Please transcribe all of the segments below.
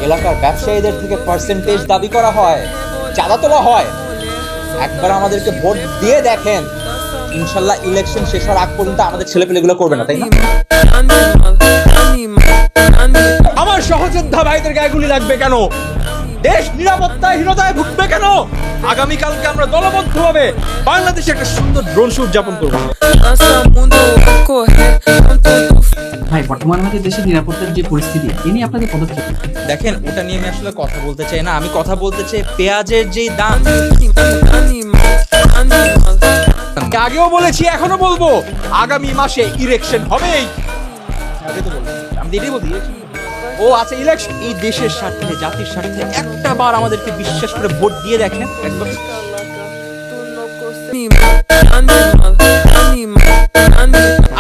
এলাকার ব্যবসায়ীদের থেকে পার্সেন্টেজ দাবি করা হয়, চাঁদা তোলা হয়। একবার আমাদেরকে ভোট দিয়ে দেখেন, ইনশাল্লাহ ইলেকশন শেষ হওয়ার আগ পর্যন্ত আমাদের ছেলেপেলেগুলো করবে না, তাই না? আমার সহযোদ্ধা ভাইদের গায়ে গুলি লাগবে কেন? দেশ নিরাপত্তাহীনতায় ভুগবে কেন? আগামীকালকে আমরা দলবদ্ধভাবে বাংলাদেশে একটা সুন্দর ড্রোন শো উদযাপন করবো। ভাই, বর্তমান আমাদের দেশের নিরাপত্তার যে পরিস্থিতি, এ নিয়ে আপনাদের পদক্ষেপ? দেখেন, ওটা নিয়ে আমি আসলে কথা বলতে চাই না। আমি কথা বলতে চাই পেঁয়াজের যেই দাম। আগেও বলেছি, এখনো বলবো, আগামী মাসে ইলেকশন হবেই। আমি এটাই বলছি, ও আচ্ছা, ইলেকশন এই দেশের স্বার্থে, জাতির স্বার্থে একটা বার আমাদেরকে বিশ্বাস করে ভোট দিয়ে দেখেন। একবার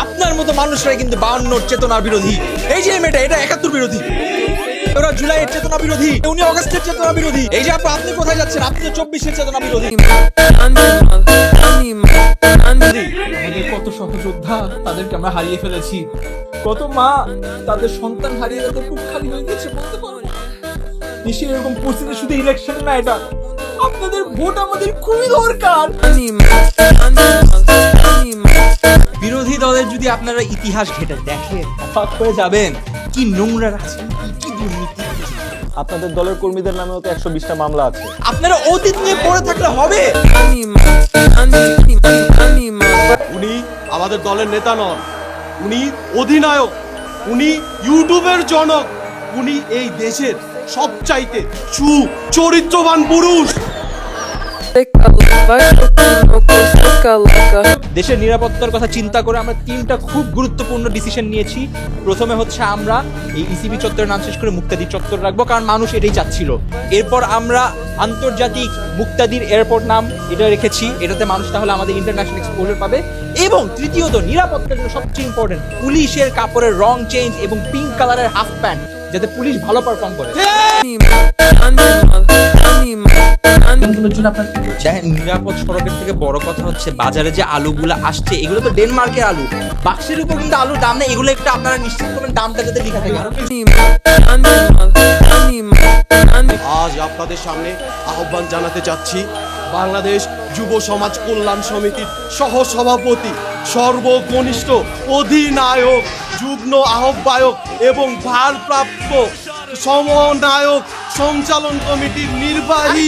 আপনার মতো মানুষরাই কিন্তু 52 চেতনার বিরোধী। এই যে মেয়েটা, এটা 71 বিরোধী। ওরা জুলাইয়ের চেতনা বিরোধী, উনি অগস্টের চেতনা বিরোধী। এই যে আপনি কোথায় যাচ্ছেন? আপনি তো 24-এর চেতনা বিরোধী। আমাদের কত সহযোদ্ধা, তাদেরকে আমরা হারিয়ে ফেলেছি। কত মা তাদের সন্তান হারিয়ে যাতে বুক খালি হয়ে গেছে, বলতে পারবো না। দেশে এরকম পরিস্থিতি শুধু ইলেকশন না, এটা আপনাদের ভোট আমাদের খুবই দরকার। বিরোধী দলের যদি আপনারা ইতিহাস ঘেটে দেখেন, অবাক হয়ে যাবেন কি নোংরা রাজনীতি, কি দুর্নীতি। আপনাদের দলের কর্মীদের নামেও তো 120টা মামলা আছে। আপনারা অতীত নিয়ে পড়ে থাকলে হবে? উনি আমাদের দলের নেতা নন, উনি অধিনায়ক, উনি ইউটিউবের জনক, উনি এই দেশের সবচাইতে সুচরিত্রবান পুরুষ। দেশের নিরাপত্তার কথা চিন্তা করে আমরা 3টা খুব গুরুত্বপূর্ণ ডিসিশন নিয়েছি। প্রথমে হচ্ছে আমরা এই ইসিবি চত্বরের নাম শেষ করে মুক্তাদির চত্বর রাখবো, কারণ মানুষ এটাই চাচ্ছিল। এরপর আমরা আন্তর্জাতিক মুক্তাদির এয়ারপোর্ট নাম এটা রেখেছি, এটাতে মানুষ তাহলে আমাদের ইন্টারন্যাশনাল এক্সপোজার পাবে। এবং তৃতীয়ত, নিরাপত্তার জন্য সবচেয়ে ইম্পর্টেন্ট, পুলিশের কাপড়ের রং চেঞ্জ এবং পিঙ্ক কালারের হাফ প্যান্ট, যাতে পুলিশ ভালো পারফর্ম করে। দেখেন, নিরাপদ সড়কের থেকে বড় কথা হচ্ছে বাজারে যে আলুগুলো আসছে, এগুলো তো ডেনমার্কের আলু। বাক্সের উপর কিন্তু আলুর দাম নেই, এগুলো একটু আপনারা নিশ্চিত করবেন দামটা যাতে লেখা থাকে। আজ আপনাদের সামনে আহ্বান জানাতে চাচ্ছি বাংলাদেশ যুব সমাজ কল্যাণ সমিতির সহসভাপতি, সর্বকনিষ্ঠ অধিনায়ক, যুগ্ম আহ্বায়ক এবং ভারপ্রাপ্ত সমন্বয়ক, সঞ্চালন কমিটির নির্বাহী